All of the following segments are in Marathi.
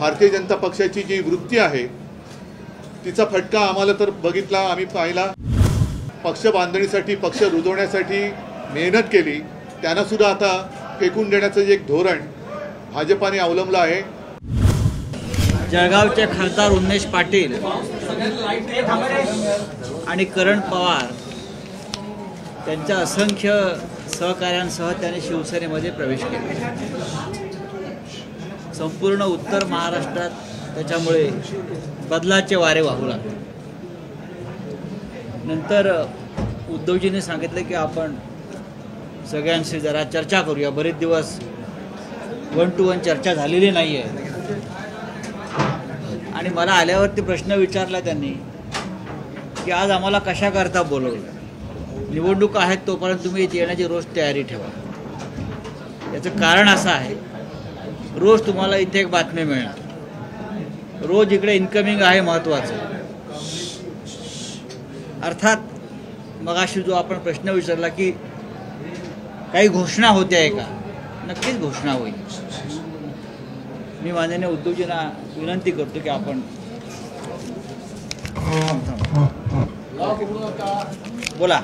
भारतीय जनता पक्षाची जी वृत्ती आहे तिचा फटका आम्हाला तर बघितला, आम्ही पाहिला। पक्ष बांधणीसाठी, पक्ष रुजवण्यासाठी मेहनत केली, त्यांना सुद्धा आता फेकून देण्याचं एक धोरण भाजपाने अवलंबलं आहे। जळगावचे खासदार उन्मेष पाटील आणि करण पवार त्यांच्या असंख्य सहकाऱ्यांसह त्यांनी शिवसेनेमध्ये प्रवेश केला। संपूर्ण उत्तर महाराष्ट्रात त्याच्यामुळे बदलाचे वारे वाहू लागले। नंतर उद्धवजींनी सांगितले की आपण सगळ्यांशी जरा चर्चा करूया, बरेच दिवस 1 to 1 चर्चा झालेली नाही आहे। आणि मला आल्यावरती प्रश्न विचारला त्यांनी की आज आम्हाला कशा करता बोलवलं, निवडणूक आहेत तोपर्यंत तुम्ही येण्याची रोज तयारी ठेवा। याचं कारण असं आहे, रोज तुम्हाला इथे एक बातमी मिळणार, रोज इकडे इन्कमिंग आहे महत्त्वाचं। अर्थात मगाशी जो आपण प्रश्न विचारला की काही घोषणा होते आहे का, नक्कीच घोषणा होईल। मी माननीय उद्धवजींना विनंती करतो की आपण बोला।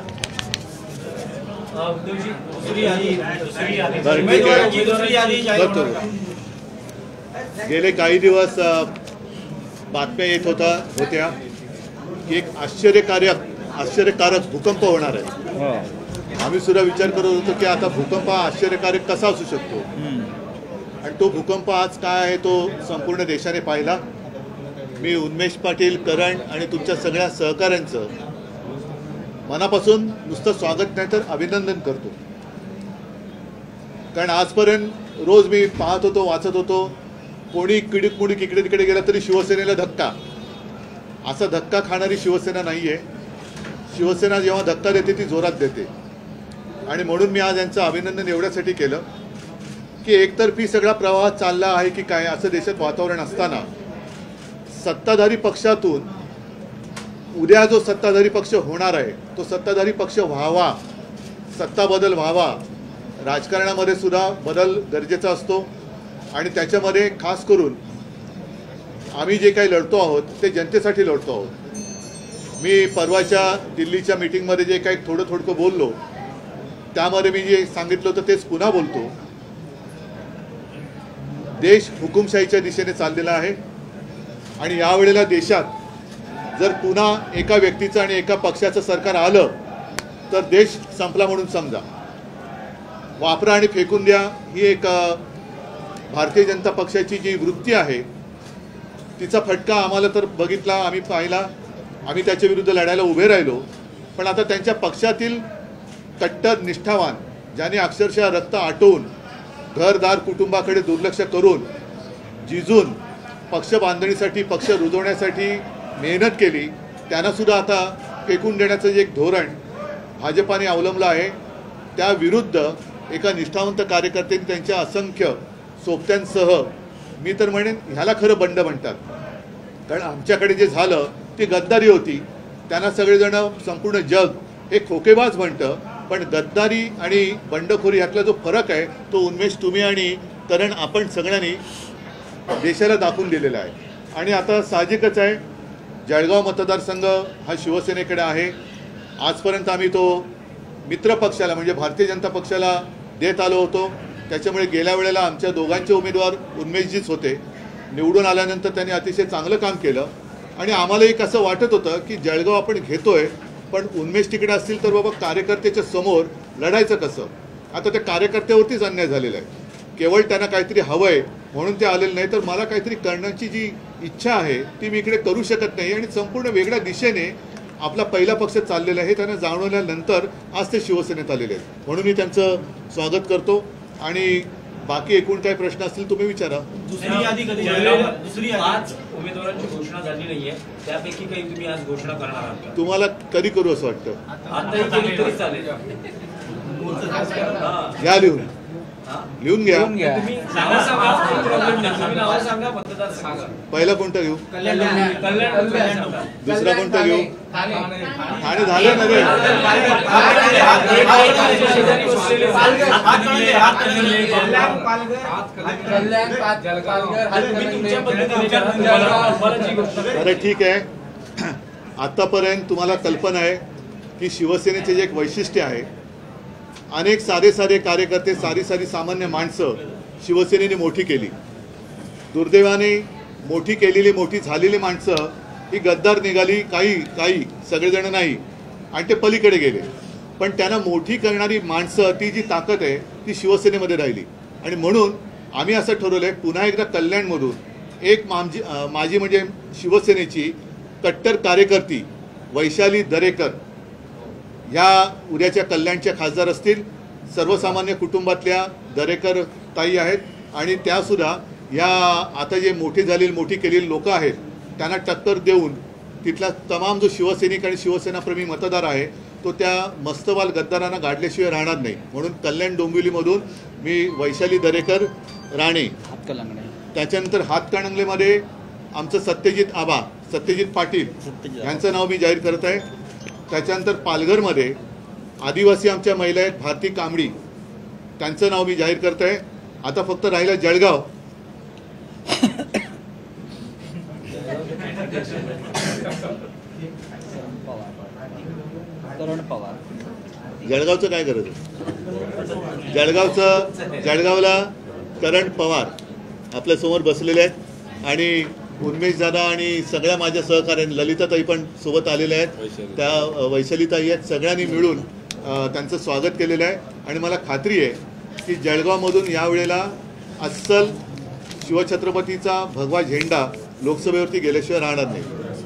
गेले काही दिवस बातम्या येत होत्या की एक आश्चर्यकारक भूकंप होणार आहे। आम्ही सुद्धा विचार करत होतो की आता भूकंप हा आश्चर्यकारक कसा असू शकतो, आणि तो भूकंप आज काय आहे तो संपूर्ण देशाने पाहिला। मी उन्मेष पाटील, करण आणि तुमच्या सगळ्या सहकाऱ्यांचं मनापासून नुसतं स्वागत नाही तर अभिनंदन करतो। कारण आजपर्यंत रोज मी पाहत होतो, वाचत होतो, कोणी किडीक इकडे तिकडे गेला तरी शिवसेनेला धक्का, असा धक्का खाणारी शिवसेना नाही आहे। शिवसेना जेव्हा धक्का देते ती जोरात देते, आणि म्हणून मी आज यांचं अभिनंदन एवढ्यासाठी केलं की एकतर्फी सगळा प्रवाह चालला आहे की काय असं देशात वातावरण असताना सत्ताधारी पक्षातून उद्या जो सत्ताधारी पक्ष होणार आहे तो सत्ताधारी पक्ष व्हावा, सत्ता बदल व्हावा। राजकारणामध्ये सुद्धा बदल गरजेचा असतो, आणि त्याच्यामध्ये खास करून आम्ही जे काही लढतो आहोत ते जनतेसाठी लढतो आहोत। मी परवाच्या दिल्लीच्या मीटिंगमध्ये जे काही थोडं बोललो त्यामध्ये मी जे सांगितलं होतं तेच पुन्हा बोलतो। देश हुकुमशाहीच्या दिशेने चाललेला आहे, आणि यावेळेला देशात जर पुन्हा एका व्यक्तीचं आणि एका पक्षाचं सरकार आलं तर देश संपला म्हणून समजा। वापरा आणि फेकून द्या ही एक भारतीय जनता पक्षाची जी वृत्ती आहे तिचा फटका आम्हाला तर बघितला, आम्ही पाहिला, आम्ही त्याच्या विरुद्ध लढायला उभे राहिलो। पण आता त्यांच्या पक्षातील कट्टर निष्ठावान ज्यांनी अक्षरशः रक्त आटवून घरदार कुटुंबाकडे दुर्लक्ष करून जिजून पक्ष बांधणीसाठी, पक्ष रुजवण्यासाठी मेहनत केली, त्यांना सुद्धा आता फेकून देण्याचं एक धोरण भाजपाने अवलंबलं आहे। त्या विरुद्ध एका निष्ठावंत कार्यकर्त्यांनी त्यांच्या असंख्य सोबत्यांसह, मी तर म्हणेन ह्याला खरं बंड म्हणतात, कारण आमच्याकडे जे झालं ती गद्दारी होती। त्यांना सगळेजण, संपूर्ण जग हे खोकेबाज म्हणतं, पण गद्दारी आणि बंडखोरी ह्यातला जो फरक आहे तो उन्मेष, तुम्ही आणि करण, आपण सगळ्यांनी देशाला दाखवून दिलेला आहे। आणि आता साहजिकच आहे, जळगाव मतदारसंघ हा शिवसेनेकडे आहे। आजपर्यंत आम्ही तो मित्र पक्षाला म्हणजे भारतीय जनता पक्षाला देत आलो होतो, त्याच्यामुळे गेल्या वेळेला आमच्या दोघांचे उमेदवार उन्मेषजीच होते। निवडून आल्यानंतर त्यांनी अतिशय चांगलं काम केलं, आणि आम्हाला एक असं वाटत होतं की जळगाव आपण घेतोय, पण उन्मेष तिकडे असतील तर बाबा कार्यकर्त्याच्या समोर लढायचं कसं। आता त्या कार्यकर्त्यावरतीच अन्याय झालेला आहे, केवळ त्यांना काहीतरी हवं आहे म्हणून ते आलेलं नाही, तर मला काहीतरी करण्याची जी इच्छा आहे ती मी इकडे करू शकत नाही, आणि संपूर्ण वेगळ्या दिशेने आपला पहिला पक्ष चाललेला आहे त्यांना जाणवल्यानंतर आज ते शिवसेनेत आलेले आहेत। म्हणून मी त्यांचं स्वागत करतो, आणि बाकी एकूण काही प्रश्न असतील तुम्ही विचारा। दुसरी यादी कधी, दुसरी 5 उमेदवारांची घोषणा झाली नाहीये, त्यापैकी काही तुम्ही आज घोषणा करणार आहात? तुम्हाला कधी करू असं वाटतं? आता केली तरी चालेल, घ्या लिहून। लिहून घ्या. तुम्ही नावं सांगा, प्रॉब्लेम नाही. तुम्ही नावं सांगा, मतदार सांगा. पहिला कोणतं घेऊ? कल्याण सांगा. दुसरा कोणता घेऊ? ठाणे झालं ना रे. अरे ठीक आहे. आतापर्यंत तुम्हाला कल्पना आहे की शिवसेनेचे जे एक वैशिष्ट्य आहे, अनेक साधे साधे कार्यकर्ते, साधी साधी सामान्य माणसं शिवसेनेने मोठी केली. दुर्दैवाने मोठी केलेली, मोठी झालेली माणसं ही गद्दार निघाली. काही सगळेजण नाही, आणि ते पलीकडे गेले. पण त्यांना मोठी करणारी माणसं, ती जी ताकद आहे ती शिवसेनेमध्ये राहिली. आणि म्हणून आम्ही असं ठरवलं आहे, पुन्हा एकदा कल्याणमधून एक माझी म्हणजे शिवसेनेची कट्टर कार्यकर्ती वैशाली दरेकर ह्या उद्याच्या कल्याणच्या खासदार असतील. सर्वसामान्य कुटुंबातल्या दरेकर ताई आहेत, आणि त्यासुद्धा या आता जे मोठी केलेली लोक आहेत त्यांना टक्कर देऊन तिथला तमाम जो शिवसैनिक आणि शिवसेनाप्रेमी मतदार आहे तो त्या मस्तवाल गद्दारांना गाडल्याशिवाय राहणार नाही. म्हणून कल्याण डोंबिवलीमधून मी वैशाली दरेकर राणे, हातकलंगडे, त्याच्यानंतर हातकणंगलेमध्ये आमचं सत्यजित पाटील यांचं नाव मी जाहीर करत आहे. त्याच्यानंतर पालघरमध्ये आदिवासी आमच्या महिला आहेत भारती कांबडी, त्यांचं नाव मी जाहीर करत आहे. आता फक्त राहिलं जळगाव. करण पवार. जळगावचं काय गरज आहे? जळगावला करण पवार आपल्यासमोर बसलेले आहेत, आणि उन्मेश दादा आणि सगळ्या माझ्या सहकार्यांनी, ललिताताई पण सोबत आलेल्या आहेत, त्या वैशालीताई आहेत. सगळ्यांनी मिळून त्यांचं स्वागत केलेलं आहे. आणि मला खात्री आहे की जळगावमधून यावेळेला अस्सल शिवछत्रपतीचा भगवा झेंडा लोकसभेवरती गेल्याशिवाय राहणार नाही.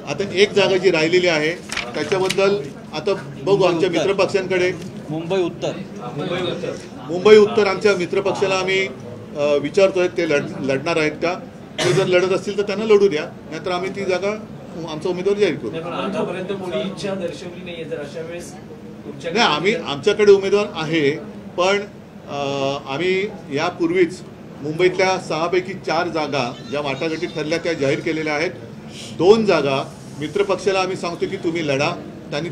आता एक जागा जी राहिलेली आहे त्याच्याबद्दल आता बघू. आमच्या मित्रपक्षांकडे मुंबई उत्तर आमच्या मित्रपक्षाला आम्ही विचारतोय ते लढणार आहेत का. ते जर लढत असतील तर त्यांना लढू द्या, नाहीतर आम्ही ती जागा आमचा उमेदवार जाहीर करू. आतापर्यंत कोणी इच्छा दर्शवली नाहीये, तर अशा वेळेस नाही, आमच्याकडे उमेदवार आहे, पण आम्ही यापूर्वीच मुंबईतल्या 6 पैकी 4 जागा ज्या वाटाघाटी ठरल्या त्या जाहीर केलेल्या आहेत. 2 जागा मित्रपक्षाला आम्ही सांगतो की तुम्ही लढा, त्यांनी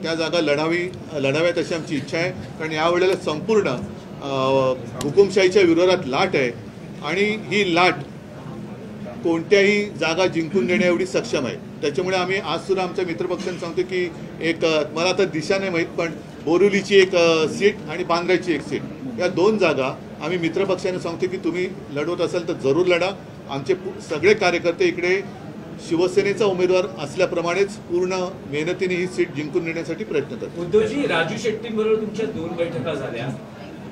त्या जागा लढाव्यात अशी आमची इच्छा आहे. कारण यावेळेला संपूर्ण हुकुमशाहीच्या विरोधात लाट आहे, आणि ही लाट कोणत्याही जागा जिंकून देण्या एवढी सक्षम आहे. त्याच्यामुळे आम्ही आज सुद्धा आमच्या मित्रपक्षांना सांगतो की एक, मला आता दिशा नाही माहीत, पण बोरिवलीची एक सीट आणि बांद्राची एक सीट, या 2 जागा आम्ही मित्रपक्षांना सांगतो की तुम्ही लढवत असाल तर जरूर लढा. आमचे सगळे कार्यकर्ते इकडे शिवसेनेचा उमेदवार असल्याप्रमाणेच पूर्ण मेहनतीने ही सीट जिंकून नेण्यासाठी प्रयत्न करतात. उद्धवजी, राजू शेट्टींबरोबर तुमच्या 2 बैठका झाल्या,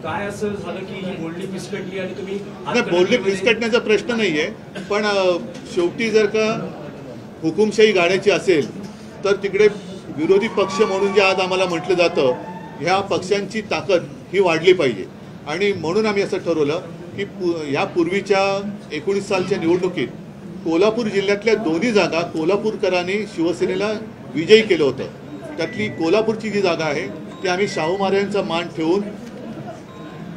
काय असं झालं की ही बोलणी फिसकटली आणि तुम्ही? नाही, बोलणी फिसकटण्याचा प्रश्न नाहीये, पण शेवटी जर का हुकुमशाही गाण्याची असेल तर तिकडे विरोधी पक्ष म्हणून जे आज आम्हाला म्हटलं जातं, ह्या पक्षांची ताकद ही वाढली पाहिजे. आणि म्हणून आम्ही असं ठरवलं की यापूर्वीच्या 19 सालच्या निवडणुकीत कोल्हापूर जिल्ह्यातल्या 2 जागा कोल्हापूरकरांनी शिवसेनेला विजयी केलं होतं. त्यातली कोल्हापूरची जी जागा आहे ती आम्ही शाहू महाराजांचा मान ठेवून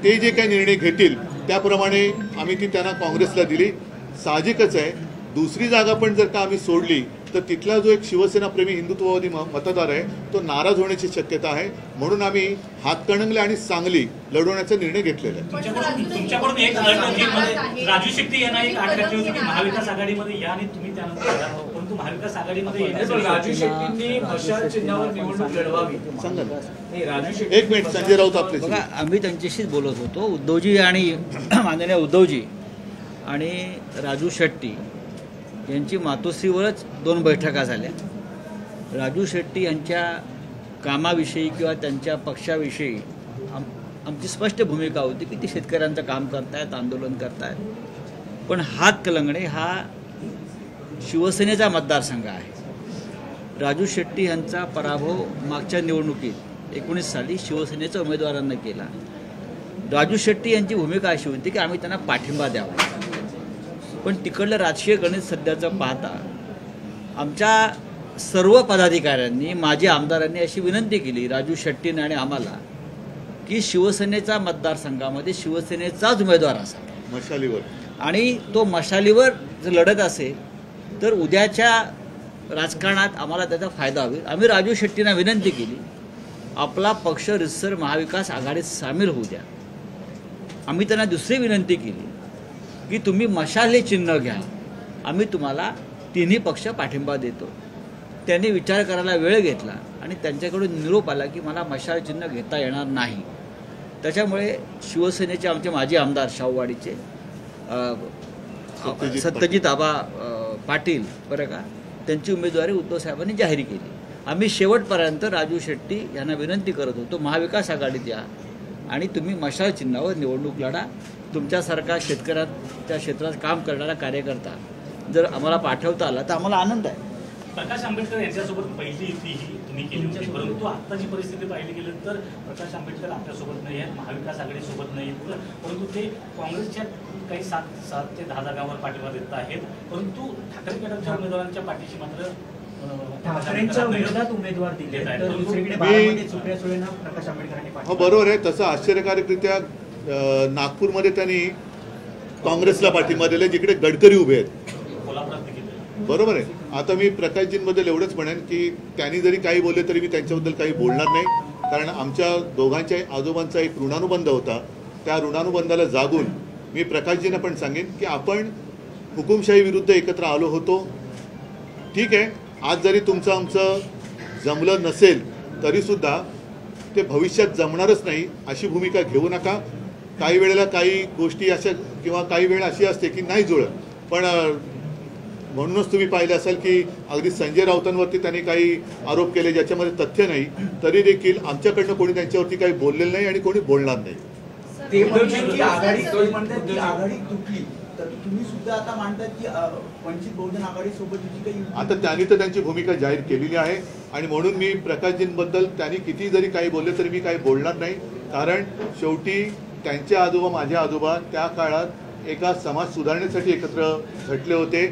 ते जे काही निर्णय घेतील त्याप्रमाणे आम्ही ती त्यांना काँग्रेसला दिली. साहजिकच आहे, दुसरी जागा पण जर का आम्ही सोडली तर तिथला जो एक शिवसेनाप्रेमी हिंदुत्ववादी मतदार आहे तो नाराज होण्याची शक्यता आहे. म्हणून आम्ही हातकणंगले आणि सांगली लढवण्याचा निर्णय घेतलेला आहे. तुमच्याकडून एक रणनीतीमध्ये राजू शेट्टी यांना एक आठ घातली होती की महाविकास आघाडीमध्ये या, आणि तुम्ही त्यानंतर परंतु महाविकास आघाडीमध्ये राजू शेट्टींनी मशाल चिन्हावर निवडणूक लढवावी. सांगा ना. नाही, राजू शेट्टी, एक मिनिट, संजय राऊत आपले. बघा, आम्ही त्यांच्याशीच बोलत होतो. उद्धवजी आणि माननीय उद्धवजी आणि राजू शेट्टी यांची मातोश्रीवरच 2 बैठका झाल्या. राजू शेट्टी यांच्या कामाविषयी किंवा त्यांच्या पक्षाविषयी आमची स्पष्ट भूमिका होती की ते शेतकऱ्यांचं काम करतायत, आंदोलन करतायत. पण हातकणंगले हा शिवसेनेचा मतदारसंघ आहे. राजू शेट्टी यांचा पराभव मागच्या निवडणुकीत 19 साली शिवसेनेच्या उमेदवारांना केला. राजू शेट्टी यांची भूमिका अशी होती की आम्ही त्यांना पाठिंबा द्यावा. पण तिकडलं राजकीय गणित सध्याचं पाहता आमच्या सर्व पदाधिकाऱ्यांनी, माजी आमदारांनी अशी विनंती केली राजू शेट्टीने आणि आम्हाला की शिवसेनेचा मतदारसंघामध्ये शिवसेनेचाच उमेदवार असावा मशालीवर. आणि तो मशालीवर जर लढत असेल तर उद्याच्या राजकारणात आम्हाला त्याचा फायदा होईल. आम्ही राजू शेट्टींना विनंती केली, आपला पक्ष रितसर महाविकास आघाडीत सामील होऊ द्या. आम्ही त्यांना दुसरी विनंती केली की तुम्ही मशाल हे चिन्ह घ्या, आम्ही तुम्हाला तिन्ही पक्ष पाठिंबा देतो. त्यांनी विचार करायला वेळ घेतला आणि त्यांच्याकडून निरोप आला की मला मशाल चिन्ह घेता येणार नाही. त्याच्यामुळे शिवसेनेचे आमचे माजी आमदार शाहूवाडीचे सत्यजित आबा पाटील बरं का, त्यांची उमेदवारी उद्धव साहेबांनी जाहीर केली. आम्ही शेवटपर्यंत राजू शेट्टी यांना विनंती करत होतो, महाविकास आघाडीत या आणि तुम्ही मशाल चिन्हावर निवडणूक लढा. तुमच्यासारखा शेतकऱ्याच्या क्षेत्रात काम करणारा कार्यकर्ता जर आम्हाला पाठवता आला तर आम्हाला आनंद आहे. प्रकाश आंबेडकर यांच्यासोबत पहिली युती ही तुम्ही केली होती, परंतु आत्ताची परिस्थिती पाहिली गेली तर प्रकाश आंबेडकर आपल्यासोबत नाही आहेत, महाविकास आघाडीसोबत नाही आहेत, परंतु ते काँग्रेसच्या काही 7 ते 10 जागांवर पाठिंबा देत आहेत. परंतु ठाकरे गटाच्या उमेदवारांच्या पाठीशी मात्र ठाकरेंच्या विरोधात उमेदवार दिले तर दुसरीकडे बारामतीत सुप्रिया सुळेंना प्रकाश आंबेडकरांनी हो बरोबर आहे. तसं आश्चर्यकारकरित्या नागपूरमध्ये त्यांनी काँग्रेसला पाठिंबा दिला जिकडे गडकरी उभे आहेत. कोल्हापुरात देखील बरोबर आहे. आता मी प्रकाशजींबद्दल एवढंच म्हणेन की त्यांनी जरी काही बोलले तरी मी त्यांच्याबद्दल काही बोलणार नाही, कारण आमच्या दोघांच्या आजोबांचा एक ऋणानुबंध होता. त्या ऋणानुबंधाला जागून मी प्रकाशजींना पण सांगेन की आपण हुकुमशाही विरुद्ध एकत्र आलो होतो. ठीक आहे, आज जरी तुमचं आमचं जमलं नसेल तरीसुद्धा ते भविष्यात जमणारच नाही अशी भूमिका घेऊ नका. काही वेळेला काही गोष्टी अशा किंवा काही वेळ अशी असते की नाही जुळत, पण म्हणूनच तुम्ही पाहिलं असाल की अगदी संजय राऊतांवरती त्यांनी काही आरोप केले ज्याच्यामध्ये तथ्य नाही, तरी देखील आमच्याकडनं कोणी त्यांच्यावरती काही बोललेलं नाही आणि कोणी बोलणार नाही. ते म्हणतात की आघाडी तुटली, तर तुम्ही सुद्धा आता मांडतात की वंचित बहुजन आघाडी सोबत जी काही आता त्यांनी तर त्यांची भूमिका जाहीर केलेली आहे आणि म्हणून मी प्रकाशजींबद्दल त्यांनी किती जरी काही बोलले तरी मी काही बोलणार नाही, कारण शेवटी त्यांचे आजोबा माझे आजोबा त्या काळात एका समाज सुधारणेसाठी एकत्र झटले होते.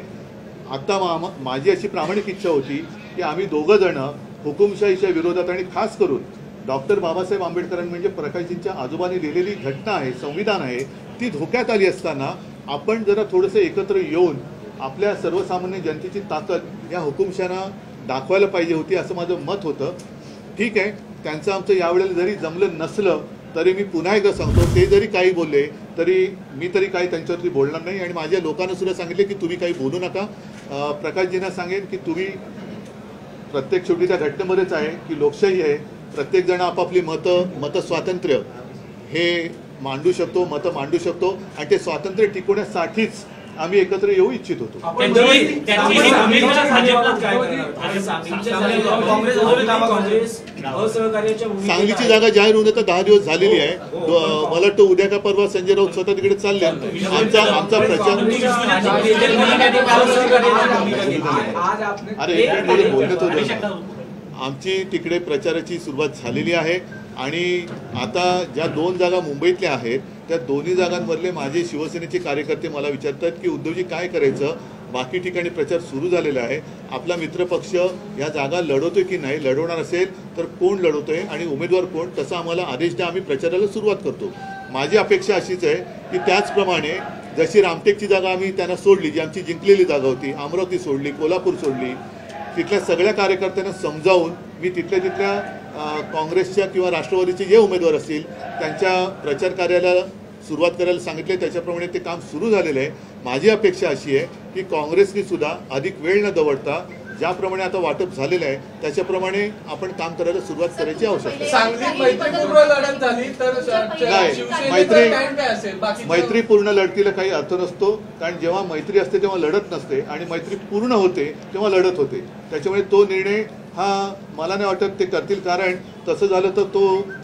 आता माझी अशी प्रामाणिक इच्छा होती की आम्ही दोघं जण हुकुमशाहीच्या विरोधात आणि खास करून डॉक्टर बाबासाहेब आंबेडकरांनी म्हणजे प्रकाशजींच्या आजोबांनी लिहिलेली घटना आहे, संविधान आहे, ती धोक्यात आली असताना आपण जरा थोडंसं एकत्र येऊन आपल्या सर्वसामान्य जनतेची ताकद या हुकुमशाहीला दाखवायला पाहिजे होती असं माझं मत होतं. ठीक आहे, त्यांचं आमचं यावेळेला जरी जमलं नसलं तरी मी पुन्हा एकदा सांगतो, ते जरी काही बोलले तरी मी तरी काही त्यांच्यावरती बोलणार नाही आणि माझ्या लोकांना सुद्धा सांगितले की तुम्ही काही बोलू नका. प्रकाशजींना सांगेन की तुम्ही प्रत्येक शेवटी त्या घटनेमध्येच आहे की लोकशाही आहे, प्रत्येकजण आपापली मतं स्वातंत्र्य हे मांडू शकतो, मतं मांडू शकतो आणि ते स्वातंत्र्य टिकवण्यासाठीच आम्ही एकत्र येऊ इच्छित होतो. सांगलीची जागा जाहीर होऊन आता 10 दिवस झालेली आहे. मला वाटतं उद्या का परवा संजय राऊत स्वतः तिकडे चालले. आमचा प्रचार अरे एक बोलत होतो, आमची तिकडे प्रचाराची सुरुवात झालेली आहे आणि आता ज्या 2 जागा मुंबईतल्या आहेत त्या दोन्ही जागांमधले माझे शिवसेनेचे कार्यकर्ते मला विचारतात की उद्धवजी काय करायचं, बाकी ठिकाणी प्रचार सुरू झालेला आहे, आपला मित्रपक्ष या जागा लढवतोय की नाही, लढवणार असेल तर कोण लढवतोय आणि उमेदवार कोण, तसा आम्हाला आदेश द्या, आम्ही प्रचाराला सुरुवात करतो. माझी अपेक्षा अशीच आहे की त्याचप्रमाणे जशी रामटेकची जागा आम्ही त्यांना सोडली, जी आमची जिंकलेली जागा होती, अमरावती सोडली, कोल्हापूर सोडली, तिथल्या सगळ्या कार्यकर्त्यांना समजावून मी तिथल्या काँग्रेसच्या किंवा राष्ट्रवादीचे जे उमेदवार असतील त्यांच्या प्रचार कार्याला सुरुवात करायला सांगितले. त्याच्याप्रमाणे ते काम सुरू झालेलं आहे. माझी अपेक्षा अशी आहे की काँग्रेसने सुद्धा अधिक वेळ न दवडता ज्याप्रमाणे आता वाटप झालेलं आहे त्याच्याप्रमाणे आपण काम करायला सुरुवात करायची आवश्यकता आहे. मैत्रीपूर्ण लढतीला काही अर्थ नसतो, कारण जेव्हा मैत्री असते तेव्हा लढत नसते आणि मैत्री पूर्ण होते तेव्हा लढत होते. त्याच्यामुळे तो निर्णय हा मला नाही वाटत ते करतील, कारण तसं झालं तर तो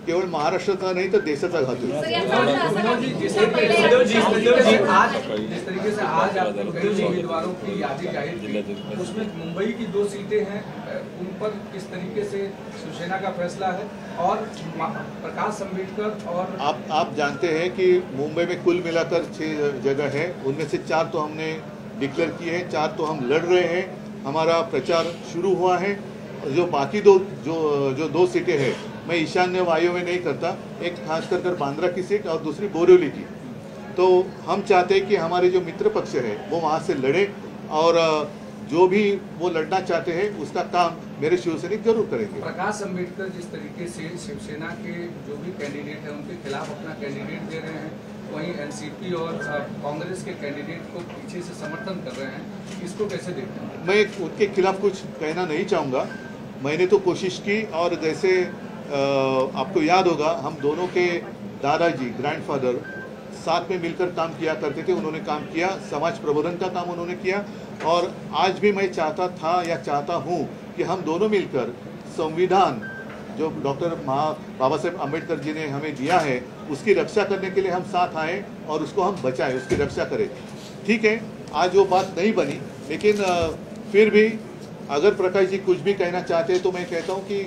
केवळ महाराष्ट्राचा नहीं तर देशाचा घात होईल. जिस तरीके से आज आप उम्मीदवारों की यादी जाहिर की, उसमें मुंबई की 2 सीटें हैं, उन पर किस तरीके से शिवसेना का फैसला है और प्रकाश आंबेडकर और आप जानते हैं कि मुंबई में कुल मिलाकर 6 जगह है, उनमें से 4 तो हमने डिक्लेयर किए हैं, 4 तो हम लड़ रहे हैं, हमारा प्रचार शुरू हुआ है. जो बाकी 2 सीटें हैं मैं ईशान्य वायु में नहीं करता, एक खास कर बांद्रा की सीट और दूसरी बोरिवली की। तो हम चाहते हैं कि हमारे जो मित्र पक्ष है वो वहाँ से लड़े और जो भी वो लड़ना चाहते हैं उसका काम मेरे शिवसैनिक जरूर करेंगे। प्रकाश अंबेडकर जिस तरीके से शिवसेना के जो भी कैंडिडेट हैं उनके खिलाफ अपना कैंडिडेट दे रहे हैं, वहीं एनसीपी और कांग्रेस के कैंडिडेट को पीछे से समर्थन कर रहे हैं, इसको कैसे देखते हैं? मैं उनके खिलाफ कुछ कहना नहीं चाहूँगा। मैंने तो कोशिश की और जैसे आपको याद होगा हम दोनों के दादाजी ग्रैंडफादर साथ में मिलकर काम किया करते थे, उन्होंने काम किया, समाज प्रबोधन का काम उन्होंने किया और आज भी मैं चाहता था या चाहता हूँ कि हम दोनों मिलकर संविधान जो डॉक्टर बाबा साहेब अम्बेडकर जी ने हमें दिया है उसकी रक्षा करने के लिए हम साथ आए और उसको हम बचाएं, उसकी रक्षा करें। ठीक है, आज वो बात नहीं बनी, लेकिन फिर भी अगर प्रकाश जी कुछ भी कहना चाहते हैं तो मैं कहता हूँ कि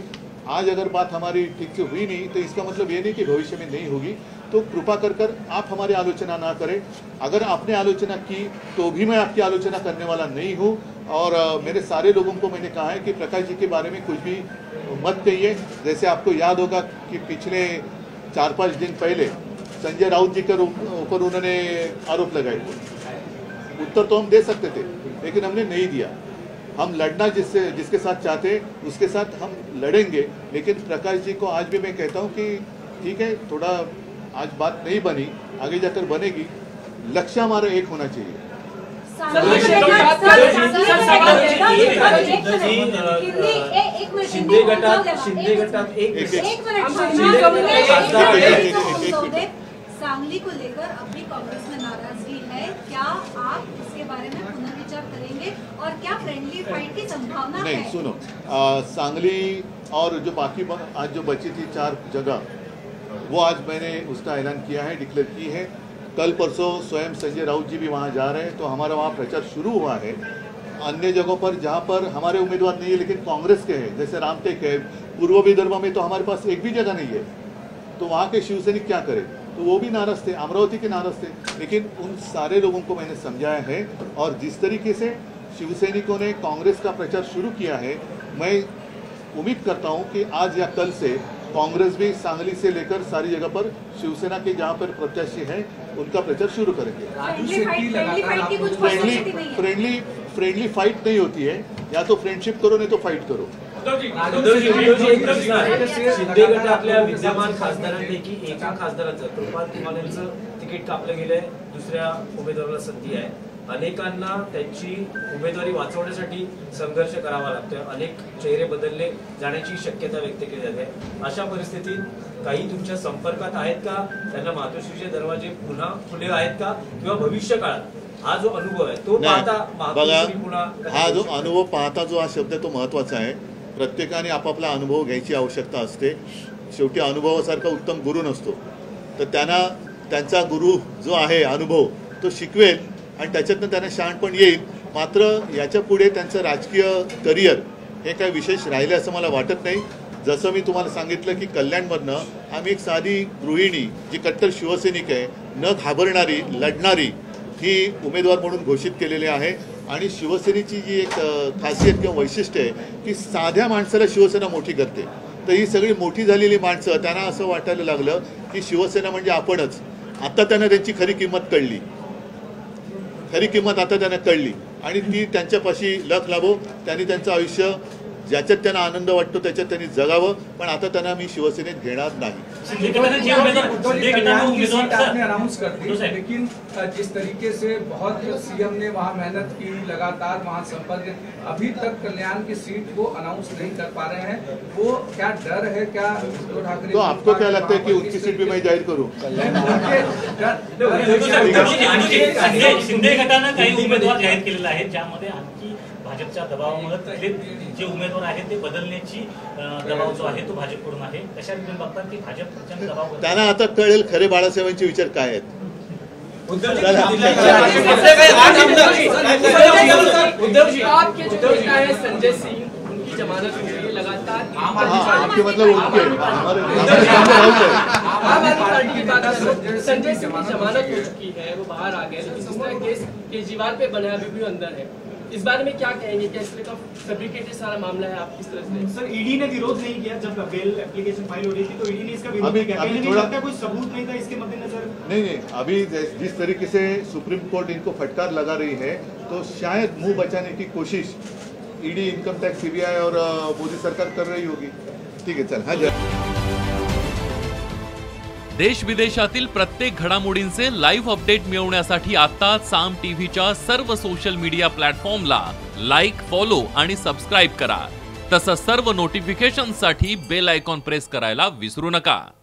आज अगर बात हमारी ठीक से हुई नहीं तो इसका मतलब ये नहीं कि भविष्य में नहीं होगी। तो कृपा कर आप हमारी आलोचना ना करें। अगर आपने आलोचना की तो भी मैं आपकी आलोचना करने वाला नहीं हूँ और मेरे सारे लोगों को मैंने कहा है कि प्रकाश जी के बारे में कुछ भी मत कहिए। जैसे आपको याद होगा कि पिछले 4-5 दिन पहले संजय राउत जी के ऊपर उन्होंने आरोप लगाए थे। उत्तर तो हम दे सकते थे लेकिन हमने नहीं दिया। हम लड़ना जिसके साथ चाहते उसके साथ हम लड़ेंगे, लेकिन प्रकाश जी को आज भी मैं कहता हूँ कि ठीक है, थोड़ा आज बात नहीं बनी, आगे जाकर बनेगी। लक्ष्य हमारा एक होना चाहिए। शिंदे गटात सांगली को लेकर अभी कांग्रेस में नाराजगी है, क्या आप इसके बारे में पुनर्विचार करेंगे और क्या फ्रेंडली फाइट की संभावना है? नहीं, सुनो, सांगली और जो बाकी आज जो बची थी 4 जगह, वो आज मैंने उसका ऐलान किया है, डिक्लेयर की है। कल परसों स्वयं संजय राउत जी भी वहाँ जा रहे हैं, तो हमारा वहाँ प्रचार शुरू हुआ है। अन्य जगहों पर जहाँ पर हमारे उम्मीदवार नहीं है लेकिन कांग्रेस के हैं, जैसे रामटेक है, पूर्व विदर्भ में तो हमारे पास एक भी जगह नहीं है, तो वहाँ के शिवसैनिक क्या करें? तो वो भी नाराज थे, अमरावती के नाराज थे। लेकिन उन सारे लोगों को मैंने समझाया है और जिस तरीके से शिवसैनिकों ने कांग्रेस का प्रचार शुरू किया है, मैं उम्मीद करता हूं कि आज या कल से कांग्रेस भी सांगली से लेकर सारी जगह पर शिवसेना के जहां पर प्रत्याशी हैं उनका प्रचार शुरू करेंगे। फ्रेंडली फाइट नहीं होती है, या तो फ्रेंडशिप करो नहीं तो फाइट करो। शिंदे गटातल्या विद्यमान खासदारांपैकी एका खासदाराचं कृपाल कुमार यांचं तिकीट कापलं गेलंय, दुसऱ्या उमेदवाराला संधी आहे। अनेकांना त्यांची उमेदवारी वाचवण्यासाठी संघर्ष करावा लागतोय, अनेक चेहरे बदलले जाण्याची शक्यता व्यक्त केली जाते। अशा परिस्थितीत काही तुमच्या संपर्कात आहेत का? त्यांना मातोश्रीचे दरवाजे पुन्हा खुले आहेत का? किंवा भविष्य काळात हा जो अनुभव आहे तो पाहता मातोश्री पुन्हा हा जो अनुभव पाहता जो हा शब्द तो महत्वाचा आहे। प्रत्येकाने आपापला अनुभव घ्यायची आवश्यकता असते। शेवटी अनुभवासारखा उत्तम गुरु नसतो, तर त्यांचा गुरु जो आहे अनुभव तो शिकवेल आणि त्याच्यातनं त्यांना शहाणपण येईल। मात्र याच्या पुढे त्यांचं राजकीय करिअर हे काय विशेष राहिले असं मला वाटत नाही। जसं मी तुम्हाला सांगितलं की कल्याणमधनं आम्ही एक साधी गृहिणी जी कट्टर शिवसैनिक आहे, न घाबरणारी, लढणारी ही उमेदवार म्हणून घोषित केलेली आहे। आणि शिवसेनेची जी एक खासियत किंवा वैशिष्ट्य आहे की साध्या माणसाला शिवसेना मोठी करते। तर ही सगळी मोठी झालेली माणसं त्यांना असं वाटायला लागलं की शिवसेना म्हणजे आपणच। आता त्यांना त्यांची खरी किंमत कळली, खरी किंमत आता त्यांना कळली आणि ती त्यांच्यापाशी लख लाभो। त्यांनी त्यांचं आयुष्य ज्याच्यात त्यांना आनंद वाटतो त्याच्यात त्यांनी जगावं, पण आता त्यांना मी शिवसेनेत घेणार नाही। अनाउंस कर दी, लेकिन जिस तरीके से बहुत सीएम ने वहाँ मेहनत की, लगातार वहाँ संपर्क, अभी तक कल्याण की सीट को अनाउंस नहीं कर पा रहे हैं। वो क्या डर है, क्या उद्धव ठाकरे? तो आपको क्या लगता है कि उनकी सीट भी मैं जाहिर करूं? शिंदे गटानं काही उमेदवार जाहीर केलेले आहेत, ज्यामध्ये आणखी भाजपच्या दबावामुळे तिथले जे उमेदवार आहेत ते बदलण्याची दबाव जो आहे तो भाजपकडून आहे। तशा रीतीने बघतात की भाजपच्या दबाव त्यांना आता कळेल खरे बाळासाहेबांचे विचार काय आहेत। आपके जो नेता है संजय सिंह, उनकी जमानत हुई है लगातार। आपके मतलब उनके हमारे आम आदमी पार्टी की बात करें, संजय सिंह की जमानत हो चुकी है, वो बाहर आ गए, लेकिन दूसरा केस केजरीवाल पे बना अभी भी अंदर है। इस बारे में क्या कहेंगे? क्या इस तरह का फैब्रिकेटेड सारा मामला है? आप किस तरह से? सर ईडी ने विरोध नहीं किया जब बेल एप्लीकेशन फाइल हो रही थी, तो ईडी ने इसका विरोध अभी- नहीं किया। अभी कहीं नहीं थोड़ा- लगता कोई सबूत नहीं था इसके मद्देनजर? नहीं, अभी जिस तरीके से सुप्रीम कोर्ट इनको फटकार लगा रही है, तो शायद मुंह बचाने की कोशिश ईडी, इनकम टैक्स, सीबीआई और मोदी सरकार कर रही होगी। ठीक आहे, चल हाँ देश विदेशातील प्रत्येक घडामोडींचे लाईव्ह अपडेट मिळवण्यासाठी आता साम टीव्हीच्या सर्व सोशल मीडिया प्लॅटफॉर्मला लाईक, फॉलो आणि सबस्क्राईब करा। तसंच सर्व नोटिफिकेशनसाठी बेल आयकॉन प्रेस करायला विसरू नका।